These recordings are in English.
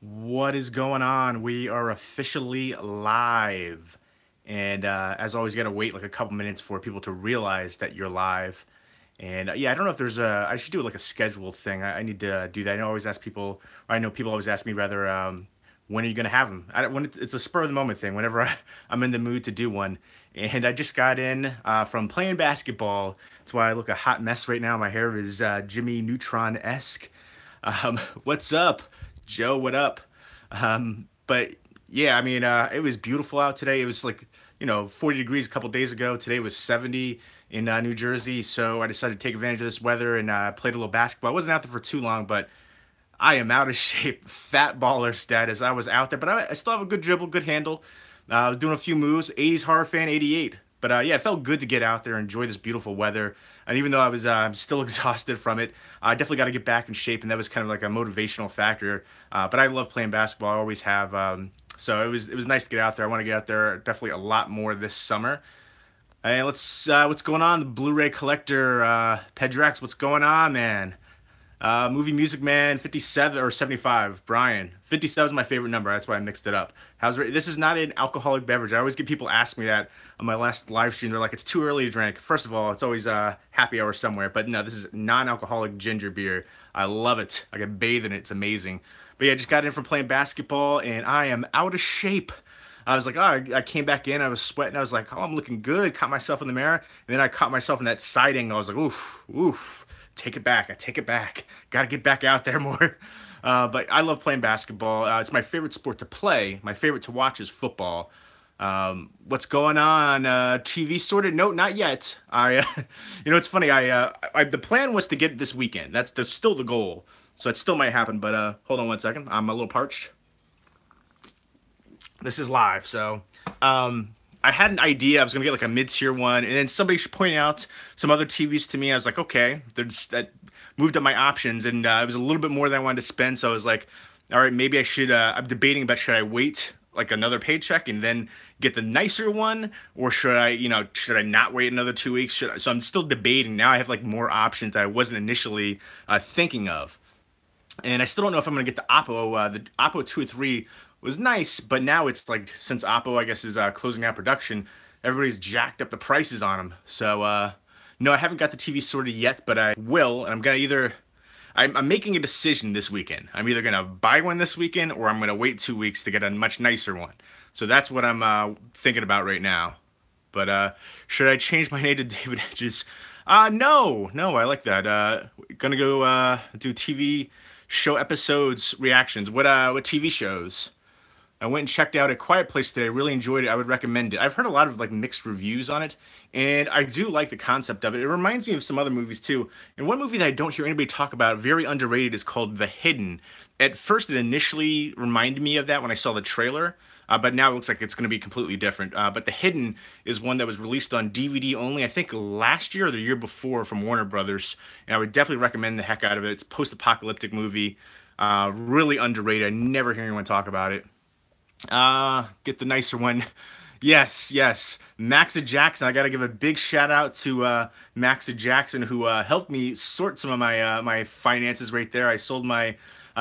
What is going on? We are officially live. And as always, you got to wait like a couple minutes for people to realize that you're live. And yeah, I don't know if there's I should do like a schedule thing. I need to do that. I always ask people, or I know people always ask me rather, when are you going to have them? When it's a spur of the moment thing, whenever I'm in the mood to do one. And I just got in from playing basketball. That's why I look a hot mess right now. My hair is Jimmy Neutron-esque. What's up? Joe, what up? But yeah, I mean, it was beautiful out today. It was like, 40 degrees a couple days ago. Today was 70 in New Jersey. So I decided to take advantage of this weather and played a little basketball. I wasn't out there for too long, but I am out of shape, fat baller status. I was out there, but I still have a good dribble, good handle. I was doing a few moves, 80s horror fan, 88. But yeah, it felt good to get out there and enjoy this beautiful weather. And even though I was I'm still exhausted from it, I definitely got to get back in shape, and that was kind of like a motivational factor. But I love playing basketball. I always have. So it was nice to get out there. I want to get out there definitely a lot more this summer. And let's what's going on? The Blu-ray collector, Pedrex, what's going on, man? Movie Music Man 57 or 75, Brian. 57 is my favorite number. That's why I mixed it up. This is not an alcoholic beverage. I always get people ask me that on my last live stream. They're like, it's too early to drink. First of all, it's always happy hour somewhere. But no, this is non-alcoholic ginger beer. I love it. I can bathe in it. It's amazing. But yeah, I just got in from playing basketball, and I am out of shape. I was like, oh, I came back in, I was sweating, I was like, oh, I'm looking good, caught myself in the mirror, and then I caught myself in that side angle. I was like, oof, oof, take it back, I take it back, gotta get back out there more. But I love playing basketball. It's my favorite sport to play. My favorite to watch is football. What's going on? TV sorted? No, not yet. It's funny. The plan was to get it this weekend. That's still the goal. So it still might happen. But hold on one second. I'm a little parched. This is live, so I had an idea. I was gonna get like a mid-tier one, and then somebody pointed out some other TVs to me. I was like, okay, that moved up my options, and it was a little bit more than I wanted to spend. So I was like, all right, maybe I should. I'm debating about should I wait like another paycheck and then get the nicer one, or should I not wait another 2 weeks? So I'm still debating. Now I have like more options that I wasn't initially thinking of. And I still don't know if I'm gonna get the Oppo. The Oppo 2 or 3 was nice, but now it's like, since Oppo, I guess, is closing out production, everybody's jacked up the prices on them. So no, I haven't got the TV sorted yet, but I will. And I'm gonna I'm making a decision this weekend. I'm either gonna buy one this weekend, or I'm gonna wait 2 weeks to get a much nicer one. So that's what I'm thinking about right now. But should I change my name to David Edges? No, I like that. Gonna go do TV show episodes reactions. What TV shows? I went and checked out A Quiet Place today. I really enjoyed it. I would recommend it. I've heard a lot of like mixed reviews on it, and I do like the concept of it. It reminds me of some other movies too. And one movie that I don't hear anybody talk about, very underrated, is called The Hidden. At first, it initially reminded me of that when I saw the trailer, but now it looks like it's going to be completely different. But The Hidden is one that was released on DVD only, I think last year or the year before, from Warner Brothers. And I would definitely recommend the heck out of it. It's a post-apocalyptic movie, really underrated. I never hear anyone talk about it. Get the nicer one. Yes. Maxa Jackson. I got to give a big shout out to Maxa Jackson, who helped me sort some of my finances right there. I sold my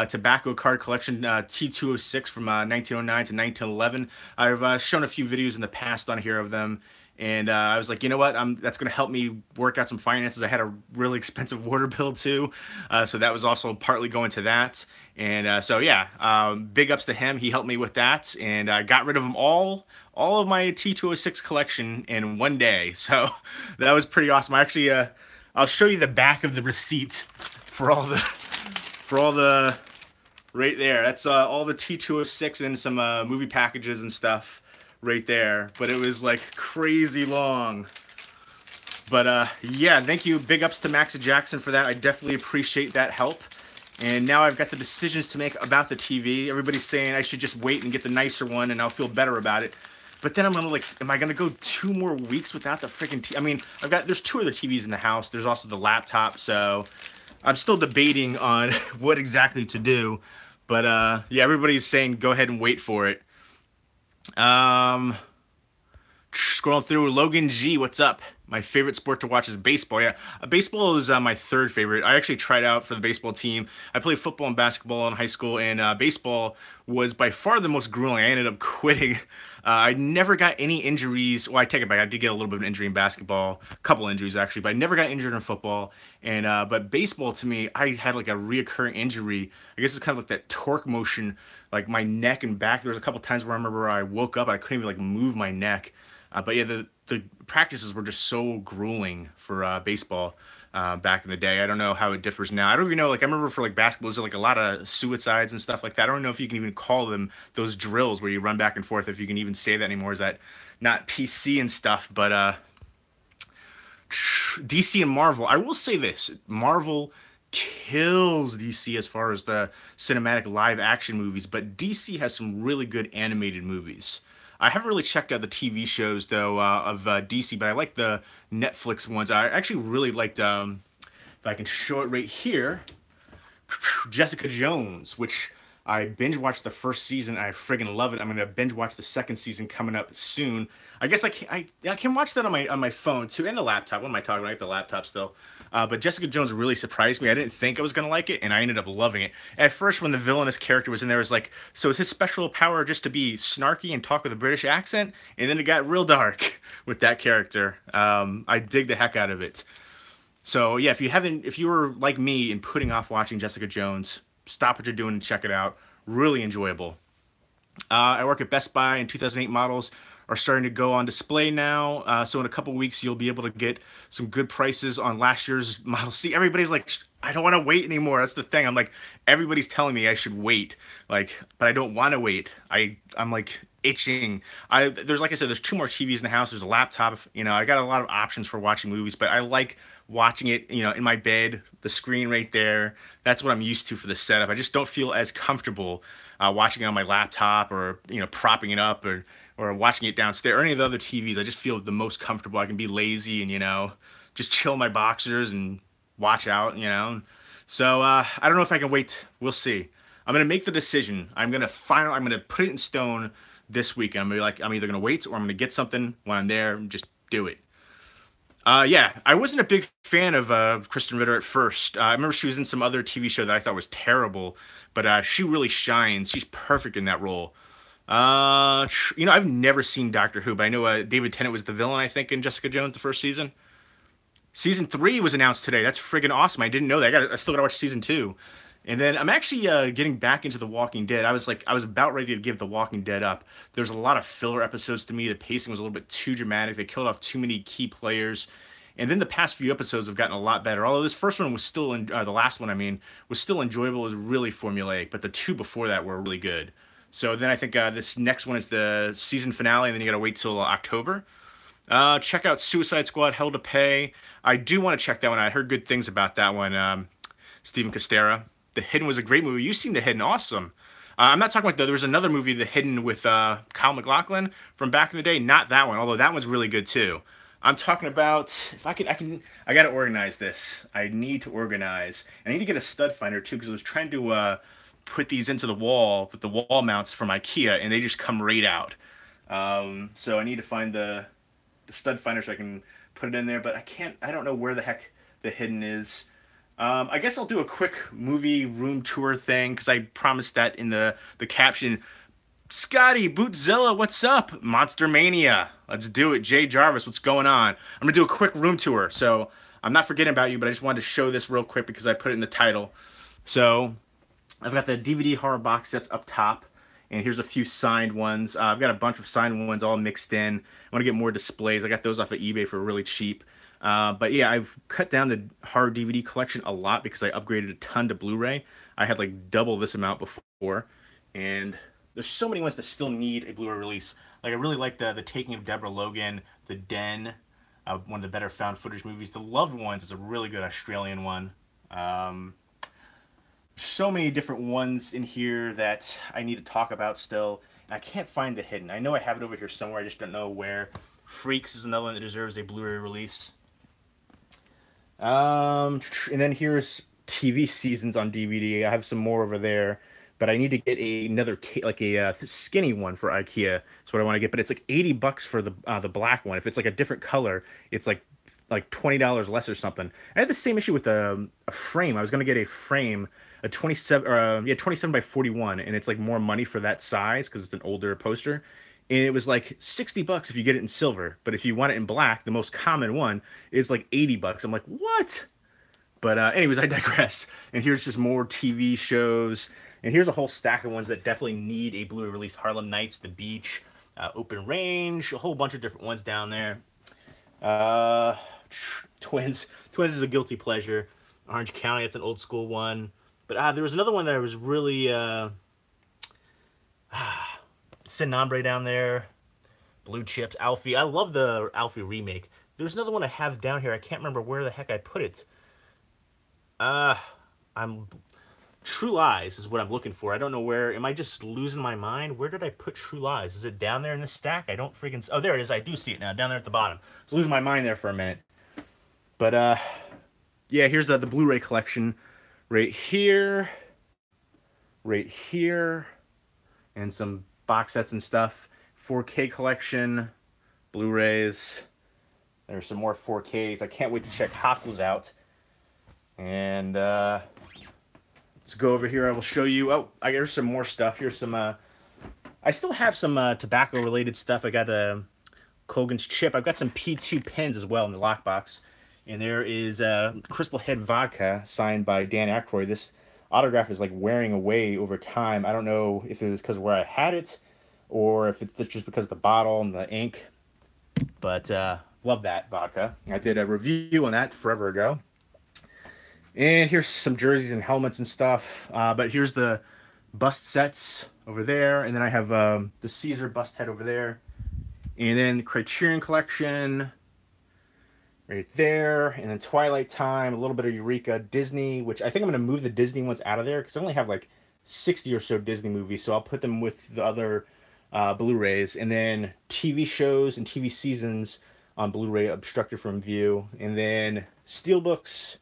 tobacco card collection, T206, from 1909 to 1911. I've shown a few videos in the past on here of them. And I was like, you know what? That's going to help me work out some finances. I had a really expensive water bill too, so that was also partly going to that. And so yeah, big ups to him. He helped me with that, and I got rid of them all of my T206 collection in one day. So that was pretty awesome. I'll show you the back of the receipt for all the right there. That's all the T206 and some movie packages and stuff right there, but it was like crazy long. But yeah, thank you, big ups to Maxa Jackson for that. I definitely appreciate that help. And now I've got the decisions to make about the TV. Everybody's saying I should just wait and get the nicer one, and I'll feel better about it. But then I'm gonna like, am I gonna go 2 more weeks without the freaking TV? I mean, there's 2 other TVs in the house. There's also the laptop, so I'm still debating on what exactly to do. But yeah, everybody's saying go ahead and wait for it. Scrolling through, Logan G, what's up? My favorite sport to watch is baseball. Yeah, baseball is my third favorite. I actually tried out for the baseball team. I played football and basketball in high school, and baseball was by far the most grueling. I ended up quitting. I never got any injuries. Well, I take it back. I did get a little bit of an injury in basketball, a couple injuries actually, but I never got injured in football. And but baseball to me, I had like a reoccurring injury. I guess it's kind of like that torque motion, like my neck and back. There was a couple times where I remember I woke up, and I couldn't even like move my neck. But yeah, the practices were just so grueling for baseball back in the day. I don't know how it differs now. I don't even know. Like I remember for like basketball, there's like a lot of suicides and stuff like that. I don't know if you can even call them those drills where you run back and forth. If you can even say that anymore, is that not PC and stuff? But DC and Marvel. I will say this: Marvel kills DC as far as the cinematic live action movies, but DC has some really good animated movies. I haven't really checked out the TV shows though of DC, but I like the Netflix ones. I actually really liked, if I can show it right here, Jessica Jones, which I binge watched the first season. I friggin' love it. I'm gonna binge watch the second season coming up soon. I guess I can watch that on my phone too, and the laptop. What am I talking about? I have the laptop still. But Jessica Jones really surprised me. I didn't think I was gonna like it, and I ended up loving it. At first, when the villainous character was in there, I was like, so is his special power just to be snarky and talk with a British accent? And then it got real dark with that character. I dig the heck out of it. So yeah, if you were like me and putting off watching Jessica Jones, stop what you're doing and check it out. Really enjoyable. I work at Best Buy, and 2008 models are starting to go on display now. So in a couple weeks, you'll be able to get some good prices on last year's Model C. Everybody's like, I don't want to wait anymore. That's the thing. I'm like, everybody's telling me I should wait, like, but I don't want to wait. I'm like itching. There's like I said, there's two more TVs in the house. There's a laptop. You know, I got a lot of options for watching movies, but I like watching it, you know, in my bed, the screen right there. That's what I'm used to for the setup. I just don't feel as comfortable watching it on my laptop, or you know, propping it up, or watching it downstairs, or any of the other TVs. I just feel the most comfortable. I can be lazy and, you know, just chill in my boxers and watch out, you know. So I don't know if I can wait. We'll see. I'm gonna make the decision. I'm gonna put it in stone this week. I'm gonna be like, I'm either gonna wait, or I'm gonna get something when I'm there and just do it. Yeah, I wasn't a big fan of Kristen Ritter at first. I remember she was in some other TV show that I thought was terrible, but she really shines. She's perfect in that role. You know, I've never seen Doctor Who, but I know David Tennant was the villain, I think, in Jessica Jones the first season. Season 3 was announced today. That's friggin' awesome. I didn't know that. I still gotta watch season 2. And then I'm actually getting back into The Walking Dead. I was about ready to give The Walking Dead up. There's a lot of filler episodes to me. The pacing was a little bit too dramatic. They killed off too many key players. And then the past few episodes have gotten a lot better. Although this first one was still, the last one, I mean, was still enjoyable. It was really formulaic. But the two before that were really good. So then I think this next one is the season finale, and then you got to wait till October. Check out Suicide Squad, Hell to Pay. I do want to check that one out. I heard good things about that one. Stephen Costera. The Hidden was a great movie. You've seen The Hidden, awesome. I'm not talking about there was another movie, The Hidden, with Kyle MacLachlan from back in the day. Not that one, although that one's really good too. I'm talking about, if I got to organize this. I need to organize. I need to get a stud finder too, because I was trying to put these into the wall with the wall mounts from IKEA, and they just come right out. So I need to find the stud finder so I can put it in there, but I don't know where the heck The Hidden is. I guess I'll do a quick movie room tour thing, because I promised that in the caption. Scotty, Bootzilla, what's up? Monster Mania. Let's do it. Jay Jarvis, what's going on? I'm going to do a quick room tour. So I'm not forgetting about you, but I just wanted to show this real quick because I put it in the title. So I've got the DVD horror box sets up top, and here's a few signed ones. I've got a bunch of signed ones all mixed in. I want to get more displays. I got those off of eBay for really cheap. But yeah, I've cut down the horror DVD collection a lot because I upgraded a ton to Blu-ray. I had like double this amount before, and there's so many ones that still need a Blu-ray release. Like I really liked the Taking of Deborah Logan, The Den, one of the better found footage movies. The Loved Ones is a really good Australian one. So many different ones in here that I need to talk about still. And I can't find The Hidden. I know I have it over here somewhere. I just don't know where. Freaks is another one that deserves a Blu-ray release. And then here's TV seasons on DVD. I have some more over there, but I need to get another like a skinny one for IKEA. That's what I want to get. But it's like $80 for the black one. If it's like a different color, it's like like $20 less or something. I had the same issue with a frame. I was gonna get a frame, a 27 or yeah 27 by 41, and it's like more money for that size because it's an older poster. And it was like $60 if you get it in silver, but if you want it in black, the most common one, it's like $80. I'm like, what? But anyways, I digress. And here's just more TV shows. And here's a whole stack of ones that definitely need a Blu-ray release. Harlem Nights, The Beach, Open Range, a whole bunch of different ones down there. Uh, Twins. Twins is a guilty pleasure. Orange County, that's an old school one. But there was another one that I was really... Sin Nombre down there. Blue Chips, Alfie. I love the Alfie remake. There's another one I have down here. I can't remember where the heck I put it. I'm True Lies is what I'm looking for. I don't know where. Am I just losing my mind? Where did I put True Lies? Is it down there in the stack? I don't freaking... Oh, there it is. I do see it now. Down there at the bottom. I was losing my mind there for a minute. But, yeah, here's the Blu-ray collection right here. Right here. And some box sets and stuff. 4K collection. Blu-rays. There's some more 4Ks. I can't wait to check Hostiles out. And let's go over here. I will show you. Oh, here's some more stuff. Here's some. I still have some tobacco-related stuff. I got the Colgan's Chip. I've got some P2 pens as well in the lockbox. And there is Crystal Head Vodka signed by Dan Aykroyd. This autograph is like wearing away over time. I don't know if it was because of where I had it or if it's just because of the bottle and the ink. But love that vodka. I did a review on that forever ago. And here's some jerseys and helmets and stuff. But here's the bust sets over there. And then I have the Caesar bust head over there. And then the Criterion Collection right there. And then Twilight Time, a little bit of Eureka, Disney, which I think I'm going to move the Disney ones out of there because I only have like 60 or so Disney movies. So I'll put them with the other Blu-rays. And then TV shows and TV seasons on Blu-ray obstructed from view. And then Steelbooks.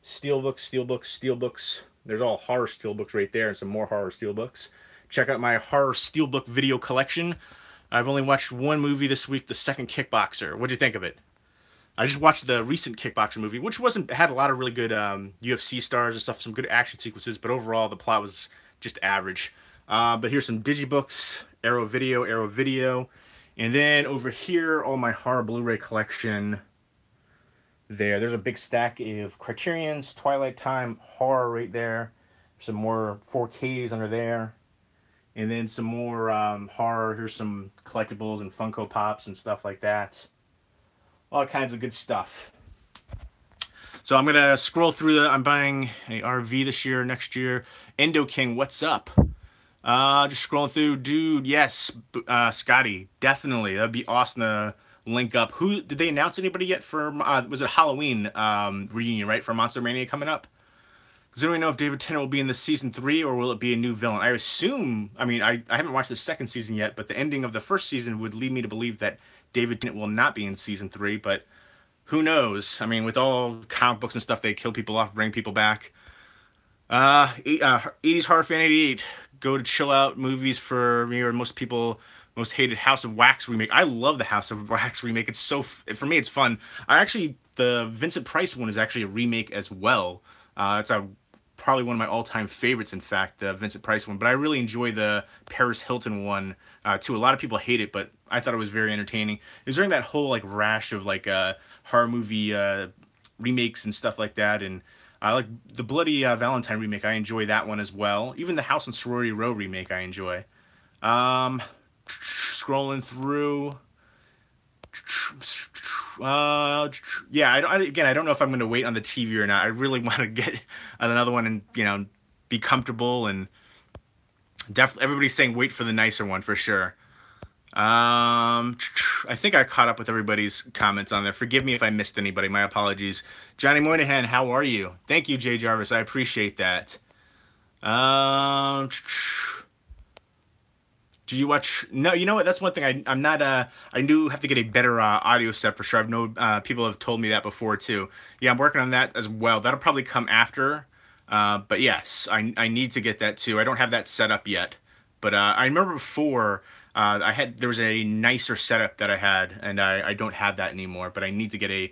Steelbooks. There's all horror steelbooks right there and some more horror steelbooks. Check out my horror steelbook video collection. I've only watched one movie this week, the second Kickboxer. What'd you think of it? I just watched the recent Kickboxer movie, which had a lot of really good UFC stars and stuff, some good action sequences, but overall the plot was just average. But here's some digibooks, Arrow Video. And then over here, all my horror Blu-ray collection. There's a big stack of Criterions, Twilight Time, horror right there. Some more 4Ks under there. And then some more horror. Here's some collectibles and Funko Pops and stuff like that. All kinds of good stuff. So I'm going to scroll through I'm buying a RV this year, next year. Endo King, what's up? Just scrolling through. Dude, yes. Scotty, definitely. That'd be awesome to link up. Who did they announce anybody yet for was it Halloween reunion, right, for Monster Mania coming up? Does anyone know if David Tennant will be in the season 3 or will it be a new villain? I assume, I mean, I haven't watched the second season yet, but the ending of the first season would lead me to believe that David Tennant will not be in season 3, but who knows? I mean, with all comic books and stuff, they kill people off, bring people back. 80s Horror Fan 88, go to chill out movies for me or most people. Most hated House of Wax remake. I love the House of Wax remake. It's for me, it's fun. The Vincent Price one is actually a remake as well. It's probably one of my all-time favorites, in fact, the Vincent Price one. But I really enjoy the Paris Hilton one, too. A lot of people hate it, but I thought it was very entertaining. It was during that whole, like, rash of, like, horror movie remakes and stuff like that. And I like the Bloody Valentine remake. I enjoy that one as well. Even the House on Sorority Row remake I enjoy. Scrolling through. Yeah, I don't know if I'm going to wait on the TV or not. I really want to get another one and, be comfortable. And definitely everybody's saying wait for the nicer one for sure. I think I caught up with everybody's comments on there. Forgive me if I missed anybody. My apologies. Johnny Moynihan, how are you? Thank you, Jay Jarvis. I appreciate that. Do you watch? No, you know what? That's one thing I'm not. I do have to get a better audio set for sure. I've known people have told me that before too. Yeah, I'm working on that as well. That'll probably come after. But yes, I need to get that too. I don't have that set up yet. But I remember before there was a nicer setup that I had, and I don't have that anymore. But I need to get a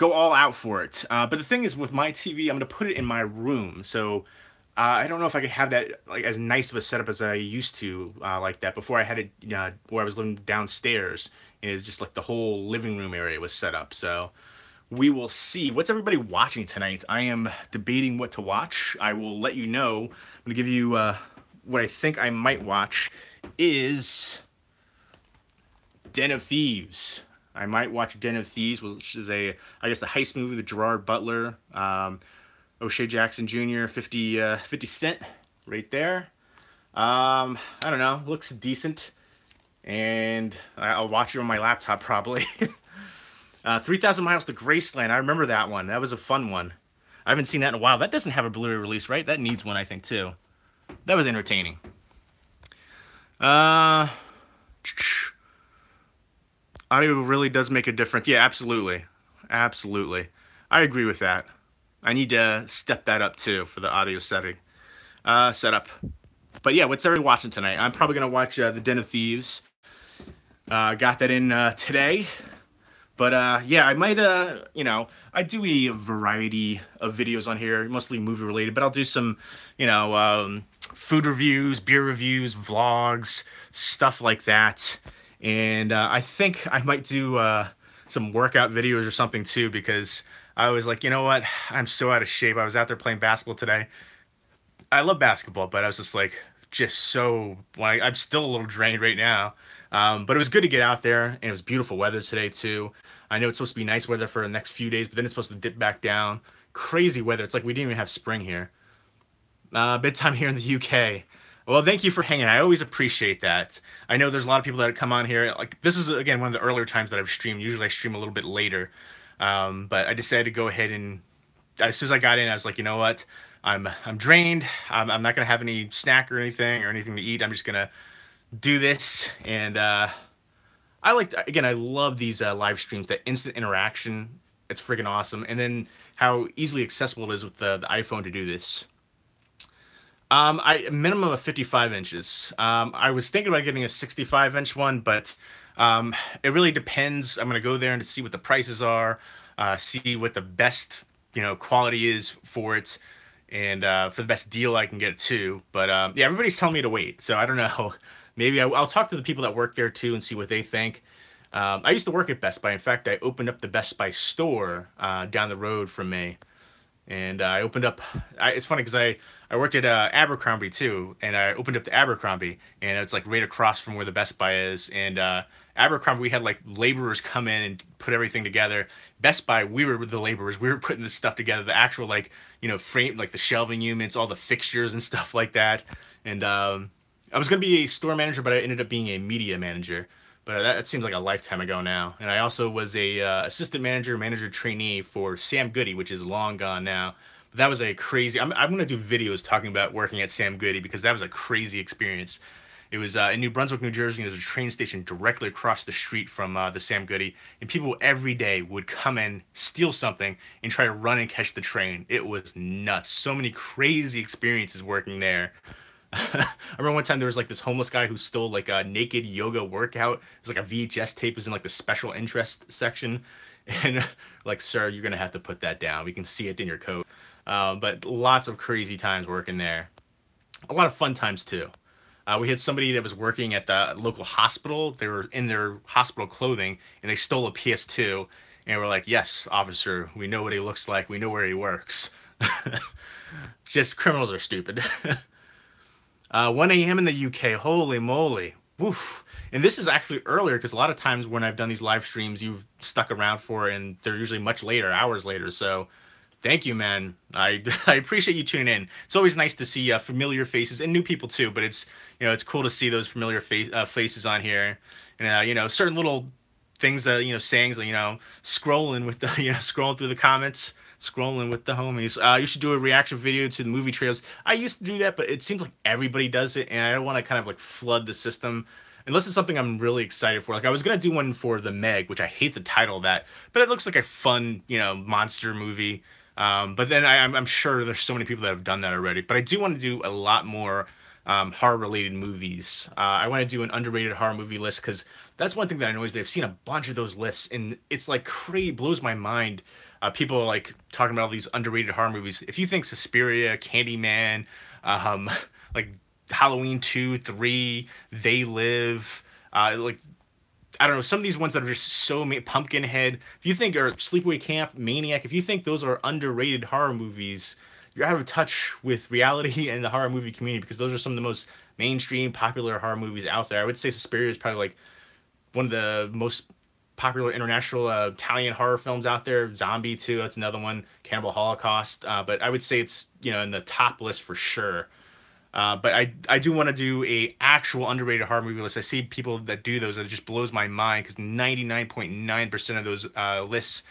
go all out for it. But the thing is, with my TV, I'm gonna put it in my room, so I don't know if I could have that like as nice of a setup as I used to like that before I had it where I was living downstairs. And it was just like the whole living room area was set up. So we will see. What's everybody watching tonight? I am debating what to watch. I will let you know. I'm gonna give you what I think I might watch is Den of Thieves. I might watch Den of Thieves, which is I guess, the heist movie with Gerard Butler, O'Shea Jackson Jr., 50 Cent, right there. I don't know, looks decent, and I'll watch it on my laptop probably. 3,000 Miles to Graceland, I remember that one. That was a fun one. I haven't seen that in a while. That doesn't have a Blu-ray release, right? That needs one, I think, too. That was entertaining. Audio really does make a difference. Yeah, absolutely. Absolutely. I agree with that. I need to step that up too for the audio setup. But yeah, what's everybody watching tonight? I'm probably going to watch The Den of Thieves. Got that in today. But yeah, I might, you know, I do a variety of videos on here, mostly movie related, but I'll do some, you know, food reviews, beer reviews, vlogs, stuff like that. And I think I might do some workout videos or something too, because I was like, you know what? I'm so out of shape. I was out there playing basketball today. I love basketball, but I was just like, like, I'm still a little drained right now. But it was good to get out there, and it was beautiful weather today too. I know it's supposed to be nice weather for the next few days, but then it's supposed to dip back down. Crazy weather. It's like we didn't even have spring here. Bedtime here in the UK. Well, thank you for hanging. I always appreciate that. I know there's a lot of people that come on here. Like, this is, again, one of the earlier times that I've streamed. Usually I stream a little bit later. But I decided to go ahead and, as soon as I got in, I was like, you know what? I'm drained. I'm not going to have any snack or anything to eat. I'm just going to do this. And I love these live streams, that instant interaction. It's freaking awesome. And then how easily accessible it is with the iPhone to do this. A minimum of 55 inches. I was thinking about getting a 65-inch one, but it really depends. I'm going to go there and see what the prices are, see what the best, you know, quality is for it, and for the best deal I can get it too. But yeah, everybody's telling me to wait, so I don't know. Maybe I'll talk to the people that work there too and see what they think. I used to work at Best Buy. In fact, I opened up the Best Buy store down the road from me. And I opened up, it's funny because I worked at Abercrombie too, and I opened up the Abercrombie, and it's like right across from where the Best Buy is. And Abercrombie, we had like laborers come in and put everything together. Best Buy, we were the laborers. We were putting this stuff together, the actual, like, you know, frame, like the shelving units, all the fixtures and stuff like that. And I was going to be a store manager, but I ended up being a media manager. But that seems like a lifetime ago now. And I also was a assistant manager trainee for Sam Goody, which is long gone now. But that was a crazy... I'm going to do videos talking about working at Sam Goody, because that was a crazy experience. It was in New Brunswick, New Jersey, and there's a train station directly across the street from the Sam Goody. And people every day would come in, steal something, and try to run and catch the train. It was nuts. So many crazy experiences working there. I remember one time there was like this homeless guy who stole like a naked yoga workout. It was like a VHS tape, was in like the special interest section. And like, sir, you're going to have to put that down. We can see it in your coat. But lots of crazy times working there. A lot of fun times too. We had somebody that was working at the local hospital. They were in their hospital clothing, and they stole a PS2. And we're like, yes, officer, we know what he looks like. We know where he works. Just criminals are stupid. 1 a.m. in the UK. Holy moly. Woof. And this is actually earlier, because a lot of times when I've done these live streams, you've stuck around for it, and they're usually much later, hours later. So thank you, man. I appreciate you tuning in. It's always nice to see familiar faces and new people too, but it's, you know, it's cool to see those familiar faces on here. And, you know, certain little things, you know, sayings, you know, scrolling with the, you know, scrolling through the comments. Scrolling with the homies. You should do a reaction video to the movie trailers. I used to do that, but it seems like everybody does it, and I don't want to kind of like flood the system unless it's something I'm really excited for. Like, I was gonna do one for The Meg, which I hate the title of that, but it looks like a fun, you know, monster movie. But then I'm sure there's so many people that have done that already. But I do want to do a lot more horror related movies. I want to do an underrated horror movie list because that's one thing that I know is I've seen a bunch of those lists and it's like crazy, blows my mind. People are like talking about all these underrated horror movies. If you think Suspiria, Candyman, um, like Halloween 2, 3, They Live, like I don't know, some of these ones that are just so Pumpkinhead. If you think or Sleepaway Camp, Maniac, if you think those are underrated horror movies, you're out of touch with reality and the horror movie community because those are some of the most mainstream, popular horror movies out there. I would say Suspiria is probably like one of the most popular international Italian horror films out there. Zombie too, that's another one. Cannibal Holocaust, but I would say it's in the top list for sure. But I do want to do a actual underrated horror movie list. I see people that do those, and it just blows my mind because 99.9% of those lists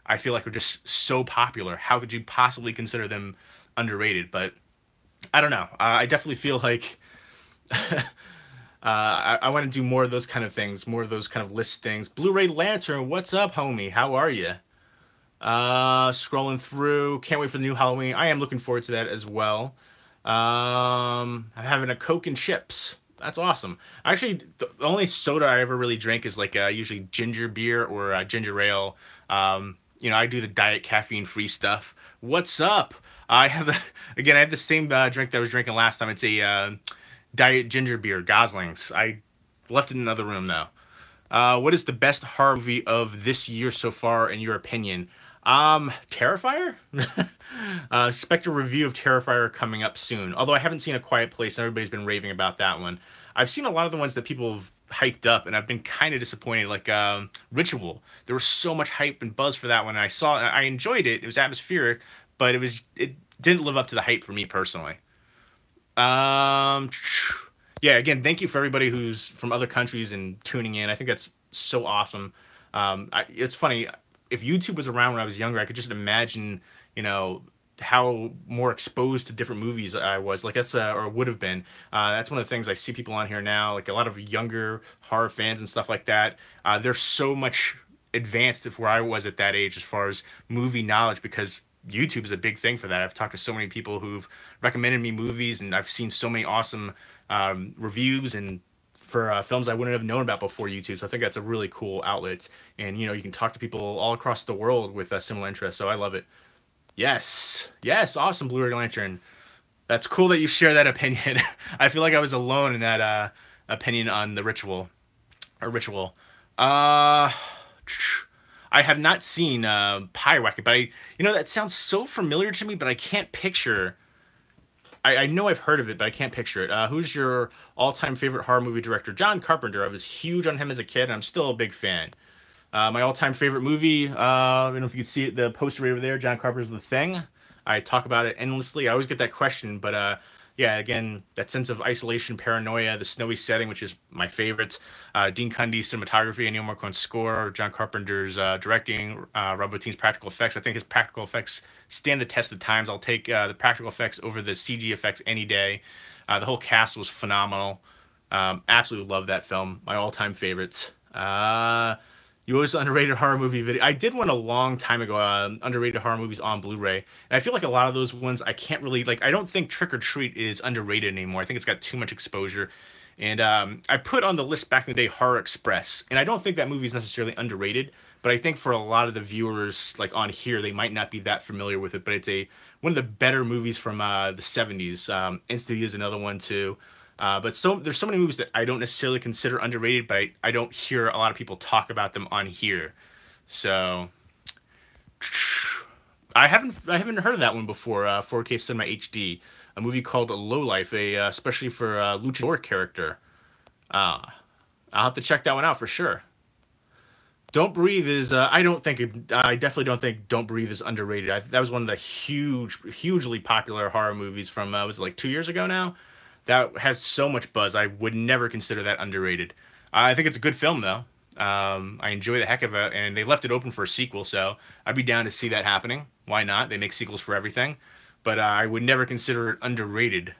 I feel like are just so popular. How could you possibly consider them underrated? But I don't know. I definitely feel like I want to do more of those kind of things, more of those kind of list things. Blu-ray Lantern, what's up, homie? How are you? Scrolling through. Can't wait for the new Halloween. I am looking forward to that as well. I'm having a Coke and chips. That's awesome. Actually, the only soda I ever really drink is like usually ginger beer or ginger ale. I do the diet caffeine-free stuff. What's up? I have again, I have the same drink that I was drinking last time. It's a diet ginger beer, Gosling's. I left it in another room though. What is the best horror movie of this year so far, in your opinion? Terrifier? Spectre review of Terrifier coming up soon. Although I haven't seen A Quiet Place, and everybody's been raving about that one. I've seen a lot of the ones that people have hyped up, and I've been kind of disappointed. Like Ritual, there was so much hype and buzz for that one. And I enjoyed it. It was atmospheric, but it didn't live up to the hype for me personally. Yeah. Again, thank you for everybody who's from other countries and tuning in. I think that's so awesome. It's funny. If YouTube was around when I was younger, I could just imagine, how more exposed to different movies I was. Like that's or would have been. That's one of the things I see people on here now, like a lot of younger horror fans and stuff like that. They're so much advanced of where I was at that age as far as movie knowledge because YouTube is a big thing for that. I've talked to so many people who've recommended me movies, and I've seen so many awesome reviews and for films I wouldn't have known about before YouTube. So I think that's a really cool outlet. And, you can talk to people all across the world with similar interests. So I love it. Yes. Yes. Awesome, Blu-ray Lantern. That's cool that you share that opinion. I feel like I was alone in that opinion on the Ritual. Or Ritual. I have not seen Pyrocket, but that sounds so familiar to me, but I can't picture... I know I've heard of it, but I can't picture it. Who's your all-time favorite horror movie director? John Carpenter. I was huge on him as a kid, and I'm still a big fan. My all-time favorite movie, I don't know if you can see it, the poster right over there, John Carpenter's The Thing. I talk about it endlessly. I always get that question, but yeah, again, that sense of isolation, paranoia, the snowy setting, which is my favorite. Dean Cundy's cinematography, Ennio Morricone's score, John Carpenter's directing, Rob Bottin's practical effects. I think his practical effects stand the test of times. I'll take the practical effects over the CG effects any day. The whole cast was phenomenal. Absolutely love that film. My all-time favorites. Yours underrated horror movie video. I did one a long time ago, underrated horror movies on Blu-ray. And I feel like a lot of those ones I can't really, like, I don't think Trick or Treat is underrated anymore. I think it's got too much exposure. And I put on the list back in the day Horror Express. And I don't think that movie is necessarily underrated, but I think for a lot of the viewers, like on here, they might not be that familiar with it. But it's one of the better movies from the 70s. Insta is another one too. But there's so many movies that I don't necessarily consider underrated, but I don't hear a lot of people talk about them on here. So I haven't heard of that one before. 4K Cinema HD, a movie called Lowlife, especially for a luchador character. I'll have to check that one out for sure. Don't Breathe is I definitely don't think Don't Breathe is underrated. That was one of the hugely popular horror movies from was it like 2 years ago now? That has so much buzz. I would never consider that underrated. I think it's a good film, though. I enjoy the heck of it, and they left it open for a sequel, so I'd be down to see that happening. Why not? They make sequels for everything. But I would never consider it underrated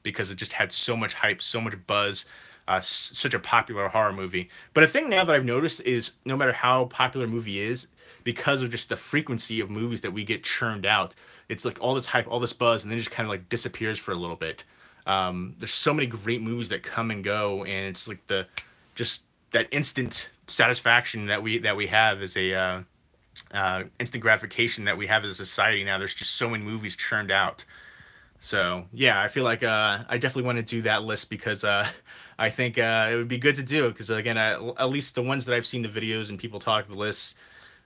because it just had so much hype, so much buzz, such a popular horror movie. But a thing now that I've noticed is no matter how popular a movie is, because of just the frequency of movies that we get churned out, it's like all this hype, all this buzz, and then it just kind of like disappears for a little bit. There's so many great movies that come and go, and it's like the just that instant satisfaction that we have as a instant gratification that we have as a society now. There's just so many movies churned out. So yeah, I feel like I definitely want to do that list because I think it would be good to do it because again, at least the ones that I've seen the videos and people talk the lists,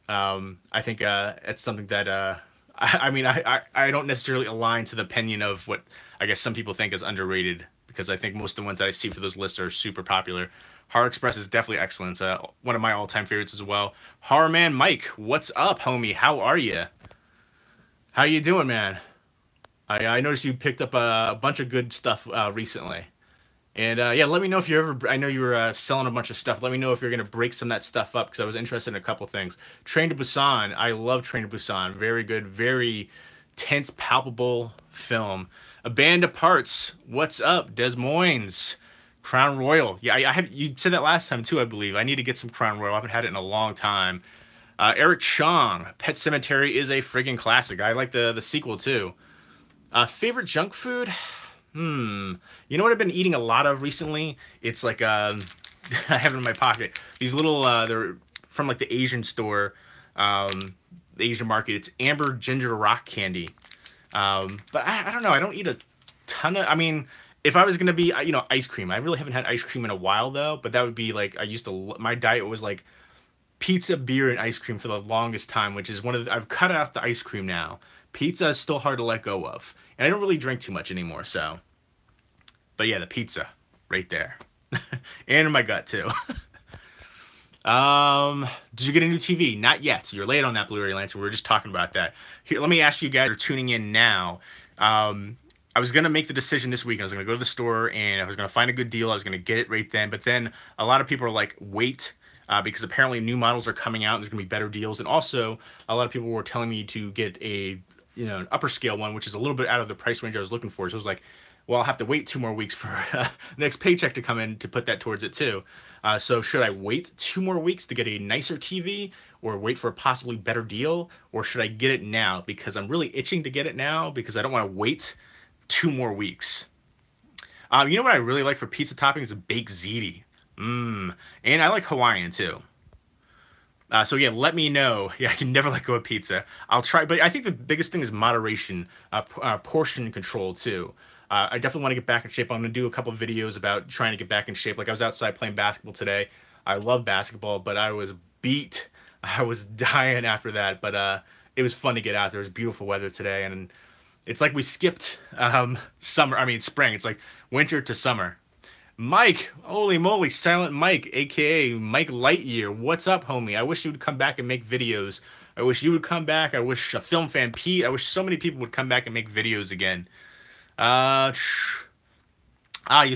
I think it's something that I mean I don't necessarily align to the opinion of what I guess some people think is underrated because I think most of the ones that I see for those lists are super popular. Horror Express is definitely excellent. One of my all-time favorites as well. Horror Man Mike, what's up, homie? How are you? How you doing, man? I noticed you picked up a bunch of good stuff recently. And yeah, let me know if you ever. I know you were selling a bunch of stuff. Let me know if you're gonna break some of that stuff up because I was interested in a couple things. Train to Busan. I love Train to Busan. Very good, very tense, palpable film. A Band of Parts. What's up, Des Moines? Crown Royal. Yeah, I have. You said that last time too, I believe. I need to get some Crown Royal. I haven't had it in a long time. Eric Chong. Pet Cemetery is a friggin' classic. I like the sequel too. Favorite junk food? You know what I've been eating a lot of recently? It's like I have it in my pocket. These little they're from like the Asian store, the Asian market. It's amber ginger rock candy. But I don't know. I don't eat a ton of. I mean, if I was gonna be ice cream, I really haven't had ice cream in a while though. But that would be like I used to. My diet was like pizza, beer, and ice cream for the longest time, which is one of the, I've cut out the ice cream now. Pizza is still hard to let go of. And I don't really drink too much anymore, so. But yeah, the pizza, right there. And in my gut, too. Did you get a new TV? Not yet. You're late on that, Blu-ray Lantern. We were just talking about that. Here, let me ask you guys who are tuning in now. I was going to make the decision this week. I was going to go to the store, and I was going to find a good deal. I was going to get it right then. But then a lot of people are like, wait. Because apparently new models are coming out and there's going to be better deals. And also, a lot of people were telling me to get a an upper scale one, which is a little bit out of the price range I was looking for. So I was like, well, I'll have to wait 2 more weeks for the next paycheck to come in to put that towards it too. So should I wait 2 more weeks to get a nicer TV or wait for a possibly better deal? Or should I get it now? Because I'm really itching to get it now because I don't want to wait 2 more weeks. You know what I really like for pizza toppings is baked ziti. And I like Hawaiian too. So yeah, let me know. Yeah, I can never let go of pizza. I'll try, but I think the biggest thing is moderation, portion control too. I definitely want to get back in shape. I'm going to do a couple of videos about trying to get back in shape. Like I was outside playing basketball today. I love basketball, but I was beat. I was dying after that, but it was fun to get out there. It was beautiful weather today, and it's like we skipped spring. It's like winter to summer. Mike, holy moly, Silent Mike, aka Mike Lightyear. What's up, homie? I wish you would come back and make videos. I wish you would come back. I wish a Film Fan Pete. I wish so many people would come back and make videos again. You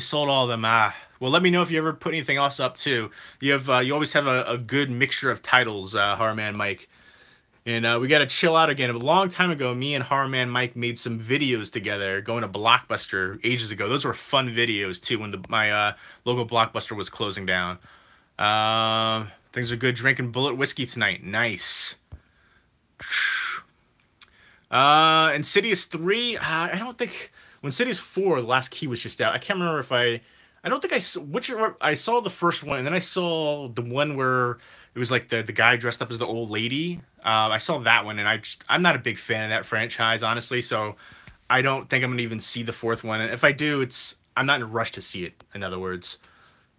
sold all of them. Well, let me know if you ever put anything else up too. You always have a good mixture of titles, Horrorman Mike. And we got to chill out again. A long time ago, me and Horrorman Mike made some videos together going to Blockbuster ages ago. Those were fun videos, too, when my local Blockbuster was closing down. Things are good. Drinking Bullet Whiskey tonight. Nice. Insidious 3, I don't think... When Insidious 4, the last key was just out. I can't remember if I don't think I saw the first one, and then I saw the one where it was like the guy dressed up as the old lady. I saw that one, and I'm not a big fan of that franchise, honestly, so I don't think I'm going to even see the fourth one. And if I do, I'm not in a rush to see it, in other words.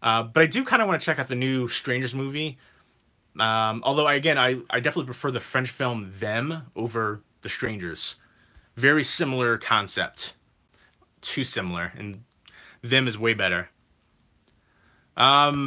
But I do kind of want to check out the new Strangers movie. Although, again, I definitely prefer the French film Them over The Strangers. Very similar concept. Too similar, and Them is way better. Low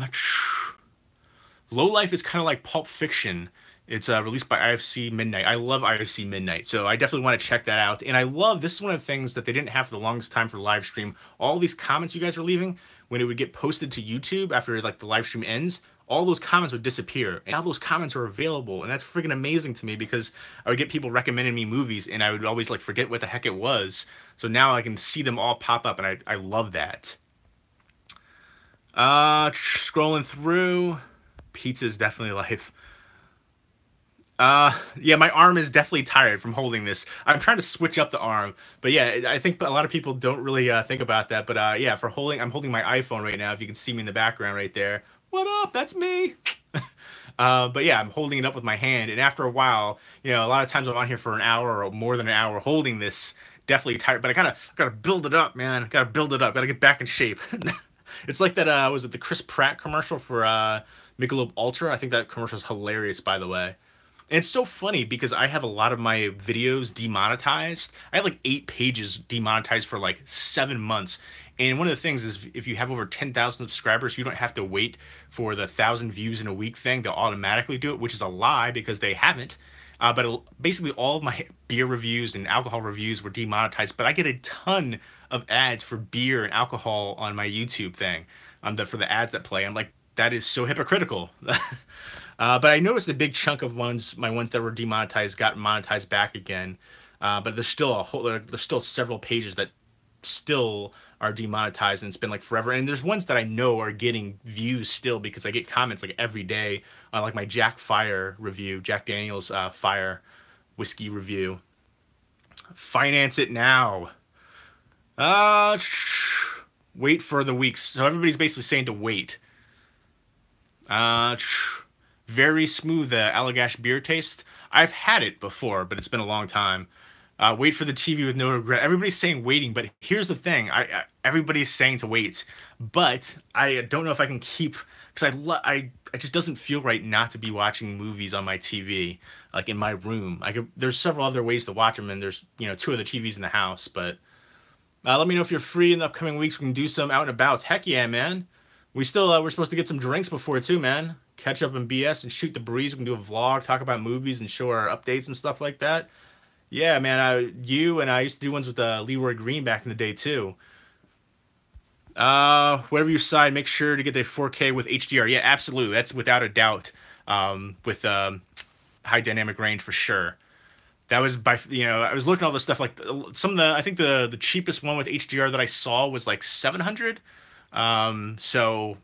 Life is kind of like Pulp Fiction. It's released by IFC Midnight. I love IFC Midnight, so I definitely want to check that out. And I love, this is one of the things that they didn't have for the longest time for live stream. All these comments you guys are leaving, when it would get posted to YouTube after like the live stream ends, all those comments would disappear. And now those comments are available, and that's freaking amazing to me because I would get people recommending me movies, and I would always like forget what the heck it was. So now I can see them all pop up, and I love that. Scrolling through, pizza is definitely life. Yeah, my arm is definitely tired from holding this. I'm trying to switch up the arm, but yeah, I think a lot of people don't really think about that. But yeah, I'm holding my iPhone right now. If you can see me in the background right there, what up? That's me. But yeah, I'm holding it up with my hand, and after a while, a lot of times I'm on here for an hour or more than an hour holding this. Definitely tired, but I gotta build it up, man. Gotta build it up. Gotta get back in shape. It's like that. Was it the Chris Pratt commercial for Michelob Ultra? I think that commercial is hilarious, by the way. And it's so funny because I have a lot of my videos demonetized. I had like 8 pages demonetized for like 7 months. And one of the things is if you have over 10,000 subscribers, you don't have to wait for the 1,000 views in a week thing. They'll automatically do it, which is a lie because they haven't. Basically all of my beer reviews and alcohol reviews were demonetized, but I get a ton of ads for beer and alcohol on my YouTube thing, for the ads that play. I'm like, that is so hypocritical. But I noticed a big chunk of my ones that were demonetized got monetized back again. But there's still several pages that still are demonetized, and it's been like forever. And there's ones that I know are getting views still because I get comments like every day on like my Jack Daniel's Fire whiskey review. Finance it now. Wait for the weeks. So everybody's basically saying to wait. Very smooth Allagash beer taste. I've had it before, but it's been a long time. Wait for the TV with no regret. Everybody's saying waiting, but here's the thing. Everybody's saying to wait, but I don't know if I can keep, because it just doesn't feel right not to be watching movies on my TV, like in my room. There's several other ways to watch them, and there's 2 other TVs in the house. But let me know if you're free in the upcoming weeks. We can do some out and about. Heck yeah, man. We're supposed to get some drinks before too, man. Catch up and BS and shoot the breeze. We can do a vlog, talk about movies, and show our updates and stuff like that. Yeah, man. I used to do ones with Leroy Green back in the day too. Whatever you decide, make sure to get the 4K with HDR. Yeah, absolutely. That's without a doubt. With high dynamic range for sure. That was I was looking at all this stuff, like I think the cheapest one with HDR that I saw was like 700. So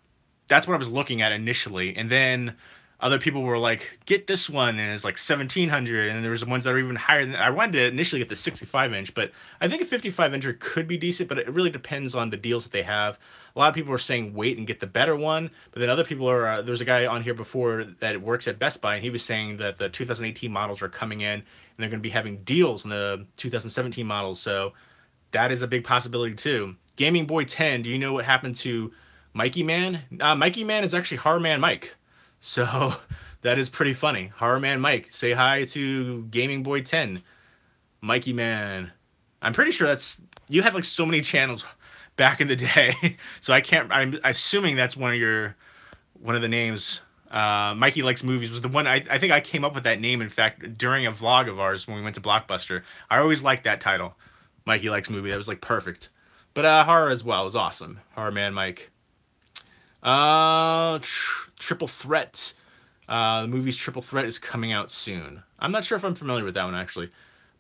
that's what I was looking at initially. And then other people were like, get this one, and it's like 1,700. And there was ones that are even higher than I wanted to initially get the 65-inch, but I think a 55-incher could be decent, but it really depends on the deals that they have. A lot of people are saying wait and get the better one, but then other people are, there's a guy on here before that works at Best Buy, and he was saying that the 2018 models are coming in, and they're going to be having deals on the 2017 models. So that is a big possibility too. Gaming Boy 10, do you know what happened to Mikey Man? Mikey Man is actually Horror Man Mike. So that is pretty funny. Horror Man Mike, say hi to Gaming Boy 10. Mikey Man. I'm pretty sure you had like so many channels back in the day. So I'm assuming that's one of the names. Mikey Likes Movies was the one, I think I came up with that name, in fact, during a vlog of ours when we went to Blockbuster. I always liked that title, Mikey Likes Movie. That was like perfect. But horror as well was awesome. Horror Man Mike. Triple Threat. The movie's Triple Threat is coming out soon. I'm not sure if I'm familiar with that one, actually.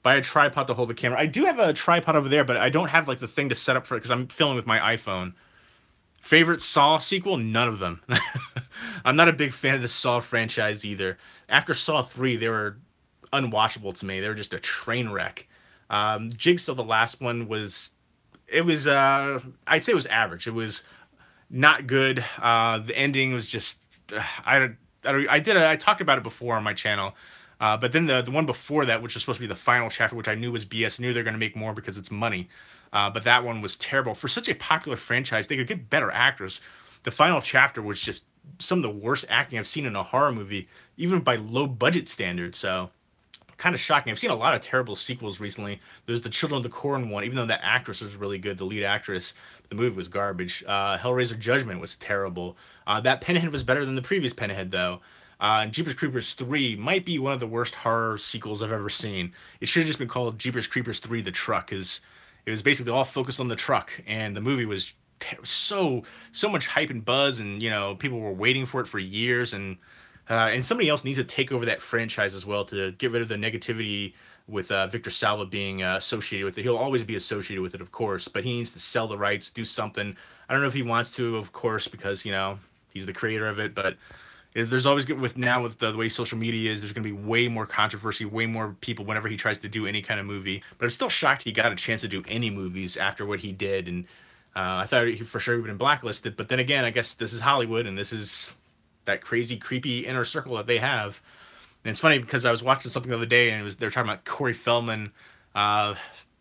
Buy a tripod to hold the camera. I do have a tripod over there, but I don't have like the thing to set up for it because I'm filming with my iPhone. Favorite Saw sequel? None of them. I'm not a big fan of the Saw franchise either. After Saw 3, they were unwatchable to me. They were just a train wreck. Jigsaw, the last one, I'd say it was average. It was not good. The ending was just, I talked about it before on my channel. But then the one before that, which was supposed to be the final chapter, which I knew was BS. I knew they're going to make more because it's money. But that one was terrible. For such a popular franchise, they could get better actors. The final chapter was just some of the worst acting I've seen in a horror movie, even by low budget standards. So kind of shocking. I've seen a lot of terrible sequels recently. There's the Children of the Corn one, even though that actress was really good, the lead actress, the movie was garbage. Hellraiser Judgment was terrible. That Pinhead was better than the previous Pinhead, though. And Jeepers Creepers 3 might be one of the worst horror sequels I've ever seen. It should have just been called Jeepers Creepers 3 The Truck, because it was basically all focused on the truck, and the movie was so much hype and buzz, and people were waiting for it for years, and somebody else needs to take over that franchise as well to get rid of the negativity with Victor Salva being associated with it. He'll always be associated with it, of course, but he needs to sell the rights, do something. I don't know if he wants to, of course, because he's the creator of it, but There's always with now with the way social media is, there's going to be way more controversy, way more people whenever he tries to do any kind of movie. But I'm still shocked he got a chance to do any movies after what he did, and I thought he for sure would have been blacklisted. But then again, I guess this is Hollywood, and this is that crazy, creepy inner circle that they have. And it's funny because I was watching something the other day, and they were talking about Corey Feldman. Uh,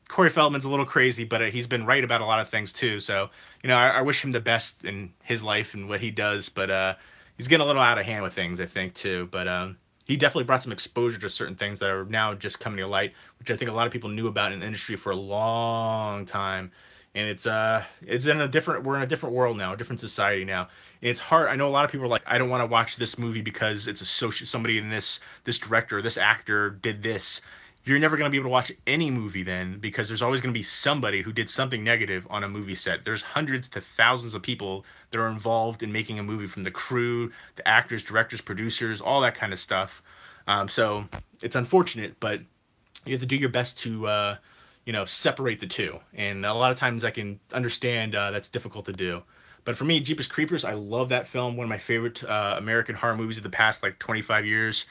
Corey Feldman's a little crazy, but he's been right about a lot of things too. So, I wish him the best in his life and what he does. But he's getting a little out of hand with things, I think, too. But he definitely brought some exposure to certain things that are now just coming to light, which I think a lot of people knew about in the industry for a long time. And it's in a different we're in a different world now, a different society now. It's hard. I know a lot of people are like, I don't want to watch this movie because it's somebody in this director, this actor did this. You're never going to be able to watch any movie then, because there's always going to be somebody who did something negative on a movie set. There's hundreds to thousands of people that are involved in making a movie, from the crew, the actors, directors, producers, all that kind of stuff. So it's unfortunate, but you have to do your best to separate the two. And a lot of times I can understand that's difficult to do. But for me, Jeepers Creepers, I love that film. One of my favorite American horror movies of the past, like 25 years.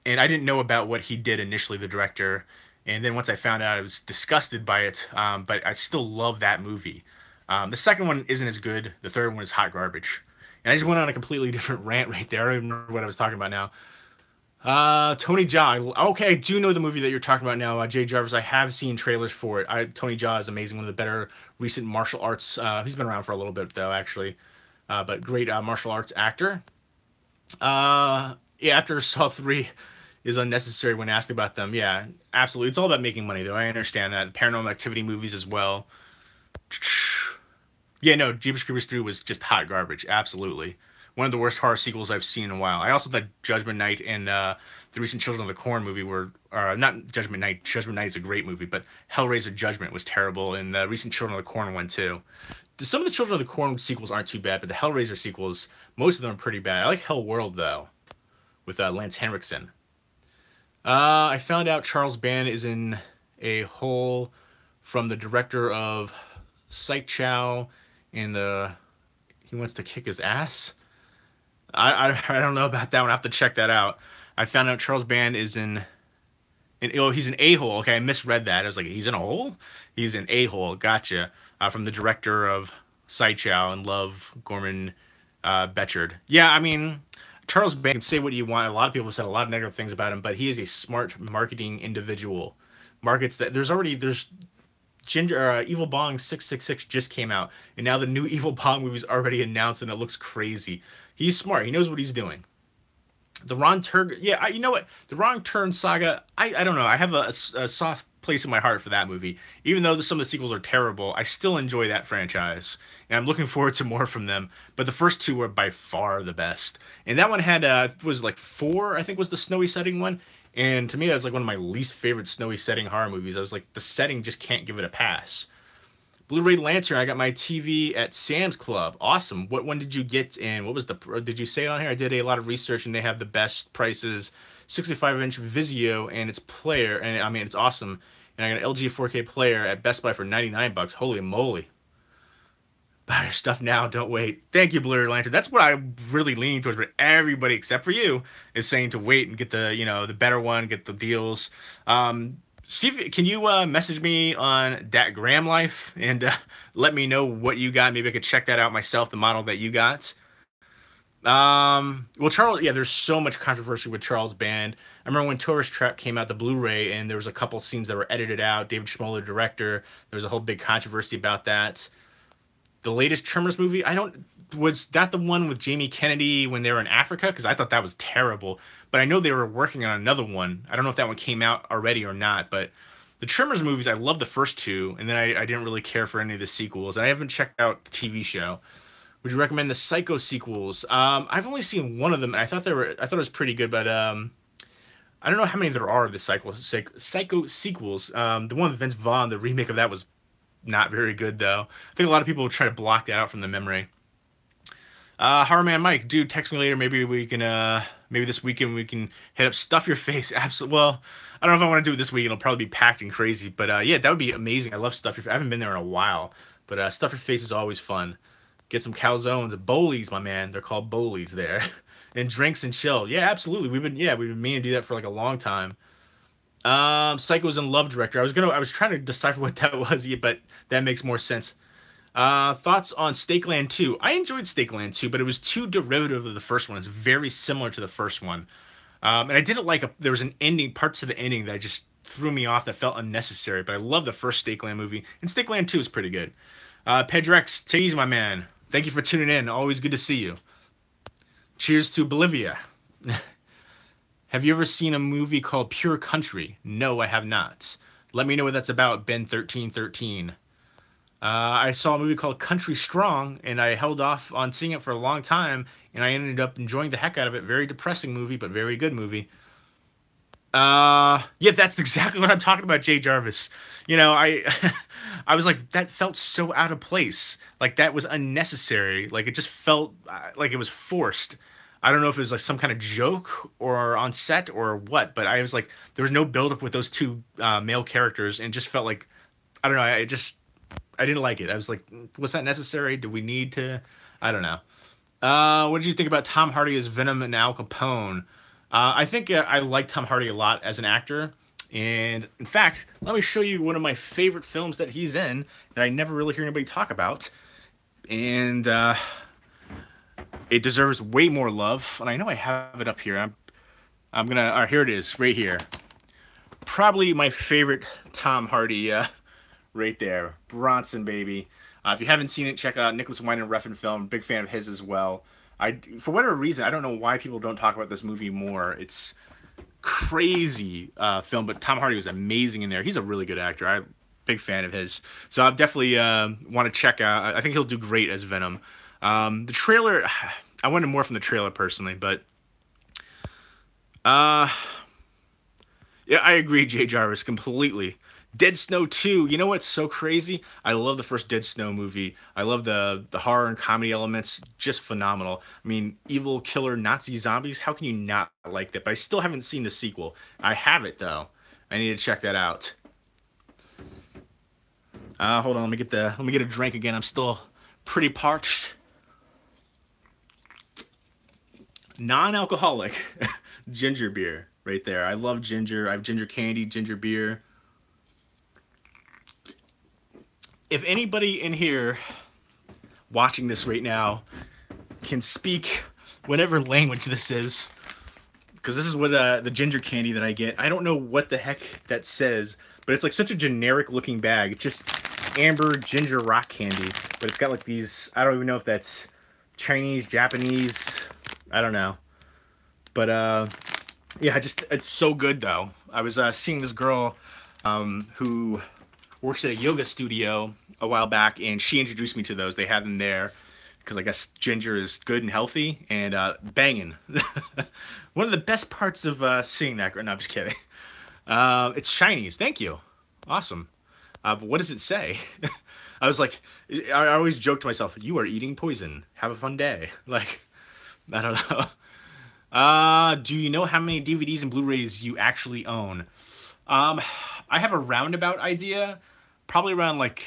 And I didn't know about what he did initially, the director. And then once I found out, I was disgusted by it. But I still love that movie. The second one isn't as good. The third one is hot garbage. And I just went on a completely different rant right there. I don't even remember what I was talking about now. Tony Jaa. Okay, I do know the movie that you're talking about now, Jay Jarvis. I have seen trailers for it. Tony Jaa is amazing. One of the better recent martial arts. He's been around for a little bit, though, actually. But great martial arts actor. Yeah, after Saw 3 is unnecessary when asked about them. Yeah, absolutely. It's all about making money, though. I understand that. Paranormal Activity movies as well. Yeah, no, Jeepers Creepers 3 was just hot garbage. Absolutely. One of the worst horror sequels I've seen in a while. I also thought Judgment Night and the recent Children of the Corn movie were, not Judgment Night. Judgment Night is a great movie, but Hellraiser Judgment was terrible, and the recent Children of the Corn one too. Some of the Children of the Corn sequels aren't too bad, but the Hellraiser sequels, most of them are pretty bad. I like Hell World though, with Lance Henriksen. I found out Charles Band is in a hole from the director of Psych Chow, and he wants to kick his ass. I don't know about that one. I have to check that out. I found out Charles Band is he's an a-hole. Okay, I misread that. I was like, he's in a hole? He's an a-hole. Gotcha. From the director of Sideshow and Love, Gorman Betchard. Yeah, I mean, Charles Band, can say what you want. A lot of people have said a lot of negative things about him, but he is a smart marketing individual. Markets that there's Evil Bong 666 just came out, and now the new Evil Bong movie is already announced, and it looks crazy. He's smart. He knows what he's doing. The Wrong Turn, yeah, you know what? The Wrong Turn saga, I don't know. I have a soft place in my heart for that movie. Even though some of the sequels are terrible, I still enjoy that franchise, and I'm looking forward to more from them. But the first two were by far the best. And that one had, was like 4, I think was the snowy setting one. And to me, that was like one of my least favorite snowy setting horror movies. I was like, the setting just can't give it a pass. Blu-ray Lantern, I got my TV at Sam's Club. Awesome. What one did you get in? What was did you say it on here? I did a lot of research, and they have the best prices. 65-inch Vizio and its player, and I mean, it's awesome. And I got an LG 4K player at Best Buy for 99 bucks. Holy moly. Buy your stuff now, don't wait. Thank you, Blu-ray Lantern. That's what I'm really leaning towards, but everybody except for you is saying to wait and get the, the better one, get the deals. Can you message me on Dat Graham Life and let me know what you got? Maybe I could check that out myself, the model that you got. Well, Charles, yeah, there's so much controversy with Charles Band. I remember when Tourist Trap came out, the Blu-ray, and there was a couple scenes that were edited out. David Schmoller, director, there was a whole big controversy about that. The latest Tremors movie, was that the one with Jamie Kennedy when they were in Africa? Because I thought that was terrible. But I know they were working on another one. I don't know if that one came out already or not. But the Tremors movies, I love the first two, and then I didn't really care for any of the sequels. And I haven't checked out the TV show. Would you recommend the Psycho sequels? I've only seen one of them, and I thought it was pretty good, but I don't know how many there are of the Psycho sequels. The one with Vince Vaughn, the remake of that was not very good, though. I think a lot of people try to block that out from the memory. Horror Man Mike, dude, text me later. Maybe we can, maybe this weekend we can hit up Stuff Your Face. Absolutely. Well, I don't know if I want to do it this week. It'll probably be packed and crazy, but yeah, that would be amazing. I love Stuff Your Face. I haven't been there in a while, but Stuff Your Face is always fun. Get some calzones, bowlies, my man. They're called bowlies there, and drinks and chill. Yeah, absolutely. We've been meaning to do that for like a long time. Psycho's in Love Director. I was trying to decipher what that was, yeah, but that makes more sense. Thoughts on Stakeland 2? I enjoyed Stakeland 2, but it was too derivative of the first one. It's very similar to the first one. And I didn't like there was an ending, parts of the ending that just threw me off that felt unnecessary, but I love the first Stakeland movie, and Stakeland 2 is pretty good. Pedrex, take it easy, my man. Thank you for tuning in. Always good to see you. Cheers to Bolivia. Have you ever seen a movie called Pure Country? No, I have not. Let me know what that's about, Ben1313. I saw a movie called Country Strong, and I held off on seeing it for a long time, and I ended up enjoying the heck out of it. Very depressing movie, but very good movie. Yeah, that's exactly what I'm talking about, Jay Jarvis. You know, I was like, that felt so out of place. Like, that was unnecessary. Like, it just felt like it was forced. I don't know if it was like some kind of joke or on set or what, but I was like, there was no buildup with those two male characters, and just felt like, I don't know, I didn't like it. I was like, was that necessary? Do we need to? I don't know. What did you think about Tom Hardy as Venom and Al Capone? I think I like Tom Hardy a lot as an actor. And in fact, let me show you one of my favorite films that he's in that I never really hear anybody talk about. And it deserves way more love. And I know I have it up here. I'm gonna, here it is, right here. Probably my favorite Tom Hardy right there. Bronson, baby. If you haven't seen it, check out Nicholas Winding Refn film. Big fan of his as well. For whatever reason, I don't know why people don't talk about this movie more. It's crazy film, but Tom Hardy was amazing in there. He's a really good actor. I'm big fan of his. So I definitely want to check out. I think he'll do great as Venom. The trailer, I wanted more from the trailer personally, but yeah, I agree, Jay Jarvis, completely. Dead Snow 2, you know what's so crazy? I love the first Dead Snow movie. I love the horror and comedy elements, just phenomenal. I mean, evil killer Nazi zombies, how can you not like that? But I still haven't seen the sequel. I have it though. I need to check that out. Hold on, let me get a drink again. I'm still pretty parched. Non-alcoholic ginger beer right there. I love ginger. I have ginger candy, ginger beer. If anybody in here watching this right now can speak whatever language this is, because this is what the ginger candy that I get. I don't know what the heck that says, but it's like such a generic looking bag. It's just amber ginger rock candy, but it's got like these, I don't even know if that's Chinese, Japanese, I don't know. But yeah, it's so good though. I was seeing this girl who works at a yoga studio a while back, and she introduced me to those. They had them there because I guess ginger is good and healthy, and banging. One of the best parts of seeing that girl. No, I'm just kidding. It's Chinese. Thank you. Awesome. But what does it say? I was like, I always joke to myself, you are eating poison. Have a fun day. Like, I don't know. Do you know how many DVDs and Blu-rays you actually own? I have a roundabout idea. Probably around like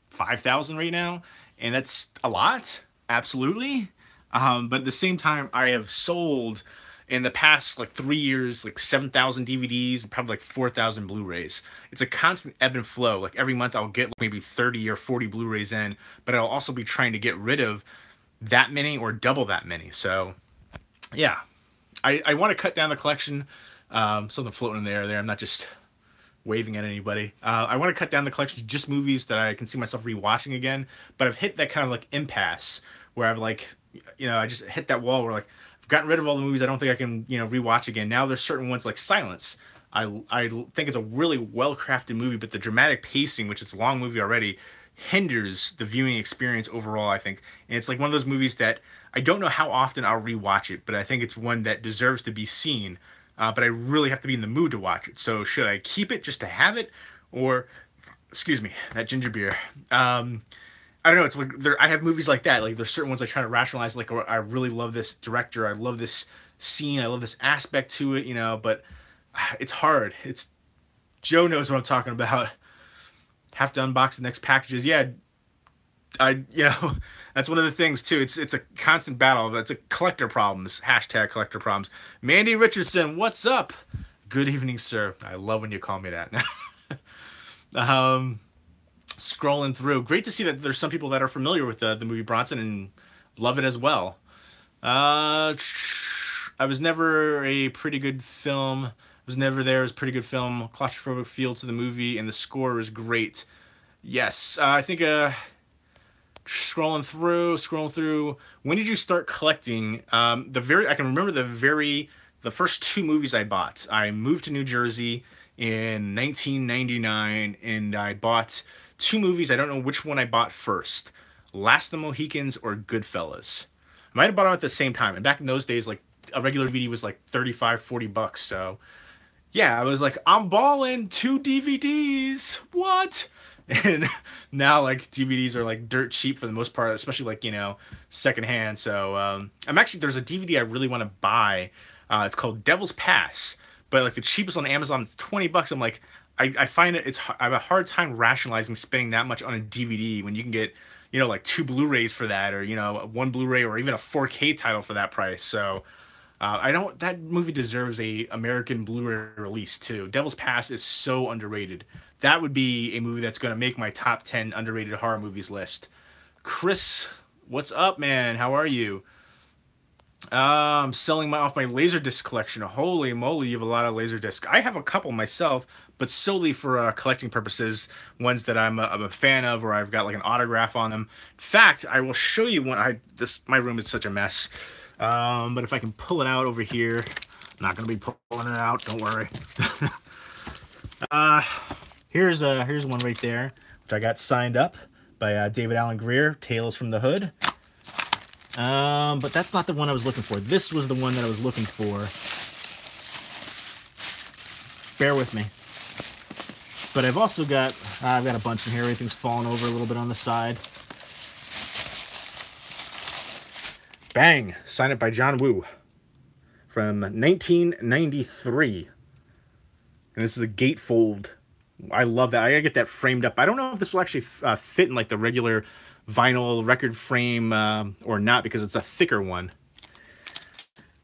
5,000 right now, and that's a lot, absolutely. But at the same time, I have sold in the past like 3 years like 7,000 DVDs and probably like 4,000 Blu-rays. It's a constant ebb and flow. Like every month I'll get maybe 30 or 40 Blu-rays in, but I'll also be trying to get rid of that many or double that many. So yeah, I want to cut down the collection. Something floating in the air there. I'm not just waving at anybody. I want to cut down the collection to just movies that I can see myself rewatching again, but I've hit that kind of like impasse where I've like, you know, I just hit that wall where like I've gotten rid of all the movies I don't think I can, you know, rewatch again. Now there's certain ones like Silence. I think it's a really well-crafted movie, but the dramatic pacing, which is a long movie already, hinders the viewing experience overall, I think. And it's like one of those movies that I don't know how often I'll rewatch it, but I think it's one that deserves to be seen. But I really have to be in the mood to watch it. So should I keep it just to have it, or, excuse me, that ginger beer? I don't know. It's like I have movies like that. Like there's certain ones I try to rationalize. Like I really love this director. I love this scene. I love this aspect to it. You know, but it's hard. Joe knows what I'm talking about. Have to unbox the next packages. Yeah, That's one of the things too. It's a constant battle. It's a collector problems. Hashtag collector problems. Mandy Richardson, what's up? Good evening, sir. I love when you call me that. um, Scrolling through, great to see that there's some people that are familiar with the movie Bronson and love it as well. I was never a pretty good film. I was never there. It was a pretty good film. Claustrophobic feel to the movie, and the score is great. Yes, I think scrolling through. When did you start collecting? I can remember the first two movies I bought. I moved to New Jersey in 1999, and I bought two movies. I don't know which one I bought first, Last of the Mohicans or Goodfellas. I might have bought them at the same time. And back in those days, like a regular DVD was like 35, 40 bucks. So yeah, I was like, I'm balling, 2 DVDs. What? And now like DVDs are like dirt cheap for the most part, especially like, secondhand. So there's a DVD I really want to buy. It's called Devil's Pass, but like the cheapest on Amazon, it's 20 bucks. I'm like, I find I have a hard time rationalizing spending that much on a DVD when you can get, like 2 Blu-rays for that, or, 1 Blu-ray, or even a 4K title for that price. So that movie deserves a American Blu-ray release too. Devil's Pass is so underrated. That would be a movie that's going to make my top 10 underrated horror movies list. Chris, what's up, man? How are you? I'm selling off my Laserdisc collection. Holy moly, you have a lot of Laserdisc. I have a couple myself, but solely for collecting purposes, ones that I'm a fan of, or I've got like an autograph on them. In fact, I will show you one. My room is such a mess, but if I can pull it out over here, I'm not gonna be pulling it out. Don't worry. Here's one right there, which I got signed up by David Allen Greer, Tales from the Hood. But that's not the one I was looking for. This was the one that I was looking for. Bear with me. But I've also got, I've got a bunch in here. Everything's falling over a little bit on the side. Bang! Signed it by John Woo from 1993. And this is a gatefold. I love that. I gotta get that framed up. I don't know if this will actually fit in like the regular vinyl record frame or not, because it's a thicker one.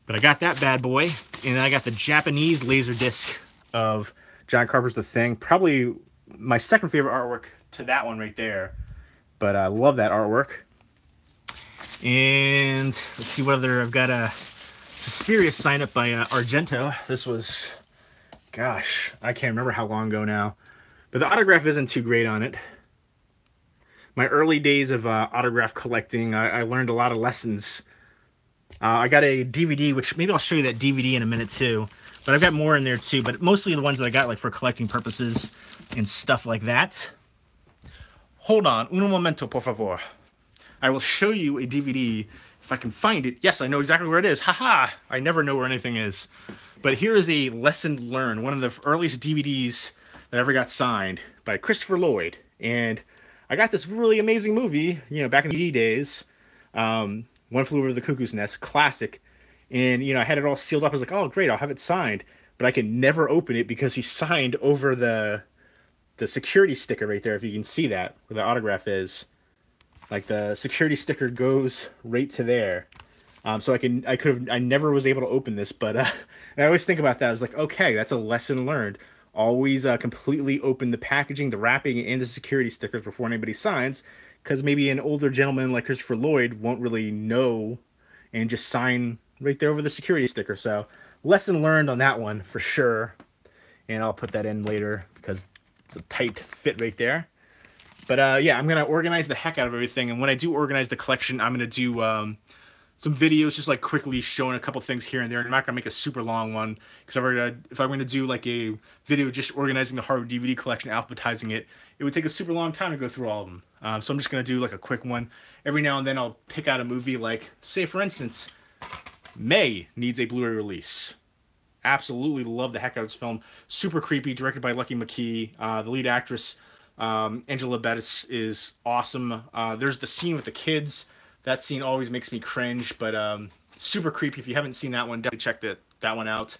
But I got that bad boy, and then I got the Japanese Laserdisc of John Carpenter's The Thing. Probably my second favorite artwork to that one right there. But I love that artwork. And let's see what other, I've got a Suspiria signed up by Argento. This was, gosh, I can't remember how long ago now. But the autograph isn't too great on it. My early days of autograph collecting, I learned a lot of lessons. I got a DVD, which maybe I'll show you that DVD in a minute too. But I've got more in there too, but mostly the ones that I got like for collecting purposes and stuff like that. Hold on, un momento, por favor. I will show you a DVD if I can find it. Yes, I know exactly where it is. Haha! I never know where anything is. But here is a lesson learned, one of the earliest DVDs that ever got signed by Christopher Lloyd. And I got this really amazing movie, back in the DVD days. One Flew Over the Cuckoo's Nest, classic. And, I had it all sealed up. I was like, oh, great, I'll have it signed. But I could never open it because he signed over the security sticker right there, if you can see that, where the autograph is. Like, the security sticker goes right to there. So I never was able to open this, but and I always think about that. I was like, okay, that's a lesson learned. Always completely open the packaging, the wrapping, and the security stickers before anybody signs, because maybe an older gentleman like Christopher Lloyd won't really know and just sign right there over the security sticker. So lesson learned on that one for sure. And I'll put that in later because it's a tight fit right there. But yeah, I'm going to organize the heck out of everything. And when I do organize the collection, I'm going to do some videos just like quickly showing a couple things here and there. I'm not going to make a super long one because if I'm going to do like a video just organizing the horror DVD collection, alphabetizing it, it would take a super long time to go through all of them. So I'm just going to do like a quick one. Every now and then I'll pick out a movie like, say for instance, May needs a Blu-ray release. Absolutely love the heck out of this film. Super creepy, directed by Lucky McKee. The lead actress, Angela Bettis, is awesome. There's the scene with the kids. That scene always makes me cringe, but super creepy. If you haven't seen that one, definitely check that one out.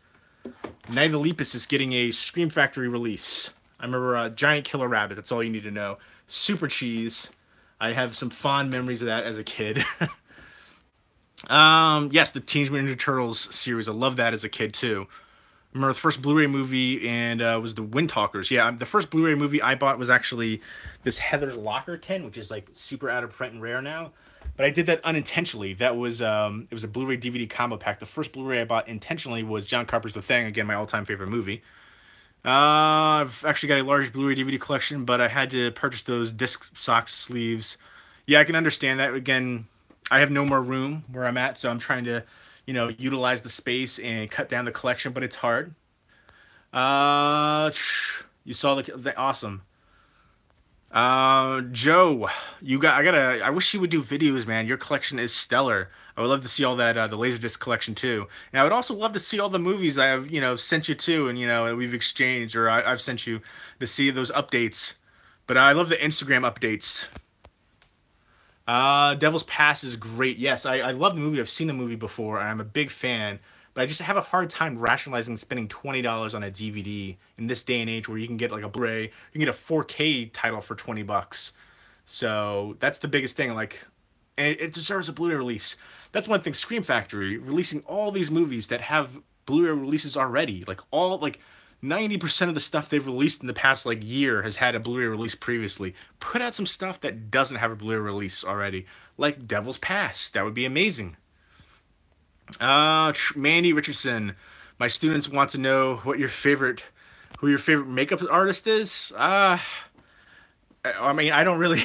Night of the Lepus is getting a Scream Factory release. I remember Giant Killer Rabbit. That's all you need to know. Super cheese. I have some fond memories of that as a kid. Yes, the Teenage Mutant Ninja Turtles series. I love that as a kid too. I remember the first Blu-ray movie and was the Wind Talkers. Yeah, the first Blu-ray movie I bought was actually this Heather's Locker tin, which is like super out of print and rare now. But I did that unintentionally. That was it was a Blu-ray DVD combo pack. The first Blu-ray I bought intentionally was John Carpenter's The Thing. Again, my all-time favorite movie. I've actually got a large Blu-ray DVD collection, but I had to purchase those disc sock sleeves. Yeah, I can understand that. Again, I have no more room where I'm at, so I'm trying to, utilize the space and cut down the collection, but it's hard. Uh, you saw the awesome. Joe, I wish you would do videos, man. Your collection is stellar. I would love to see all that, the Laserdisc collection too. And I would also love to see all the movies I have, sent you to and, we've exchanged or I've sent you to see those updates. But I love the Instagram updates. Devil's Pass is great. Yes, I love the movie. I've seen the movie before. I'm a big fan. But I just have a hard time rationalizing spending $20 on a DVD in this day and age where you can get like a Blu-ray, you can get a 4K title for 20 bucks. So that's the biggest thing. Like, and it deserves a Blu-ray release. That's one thing. Scream Factory releasing all these movies that have Blu-ray releases already. Like 90% of the stuff they've released in the past like year has had a Blu-ray release previously. Put out some stuff that doesn't have a Blu-ray release already, like Devil's Pass. That would be amazing. Mandy Richardson. My students want to know who your favorite makeup artist is. I mean, I don't really.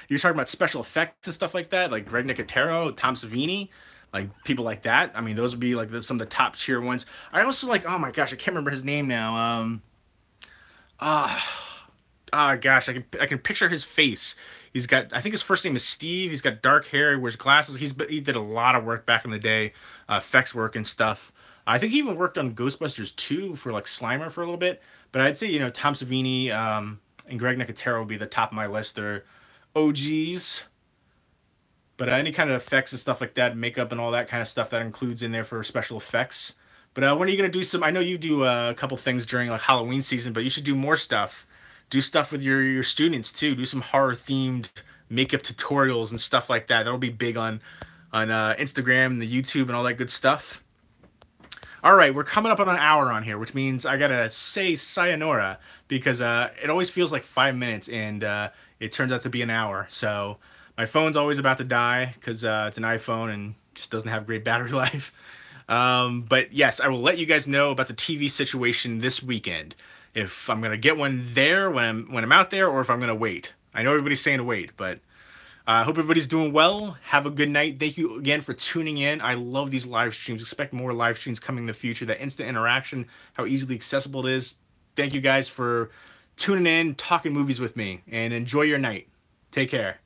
You're talking about special effects and stuff like that, like Greg Nicotero, Tom Savini, like people like that. I mean, those would be like some of the top tier ones. I also like. Oh my gosh, I can't remember his name now. Gosh, I can picture his face. He's got. I think his first name is Steve. He's got dark hair. He wears glasses. He did a lot of work back in the day, effects work and stuff. I think he even worked on Ghostbusters 2 for like Slimer for a little bit. But I'd say Tom Savini. And Greg Nicotero will be the top of my list. They're OGs. But any kind of effects and stuff like that, makeup and all that kind of stuff, that includes in there for special effects. But when are you going to do some... I know you do a couple things during like Halloween season, but you should do more stuff. Do stuff with your students, too. Do some horror-themed makeup tutorials and stuff like that. That'll be big on Instagram and the YouTube and all that good stuff. All right, we're coming up on an hour on here, which means I gotta say sayonara because it always feels like 5 minutes and it turns out to be an hour. So my phone's always about to die because it's an iPhone and just doesn't have great battery life. But yes, I will let you guys know about the TV situation this weekend. If I'm gonna get one there when I'm out there, or if I'm gonna wait. I know everybody's saying to wait, but I hope everybody's doing well. Have a good night. Thank you again for tuning in. I love these live streams. Expect more live streams coming in the future. That instant interaction, how easily accessible it is. Thank you guys for tuning in, talking movies with me, and enjoy your night. Take care.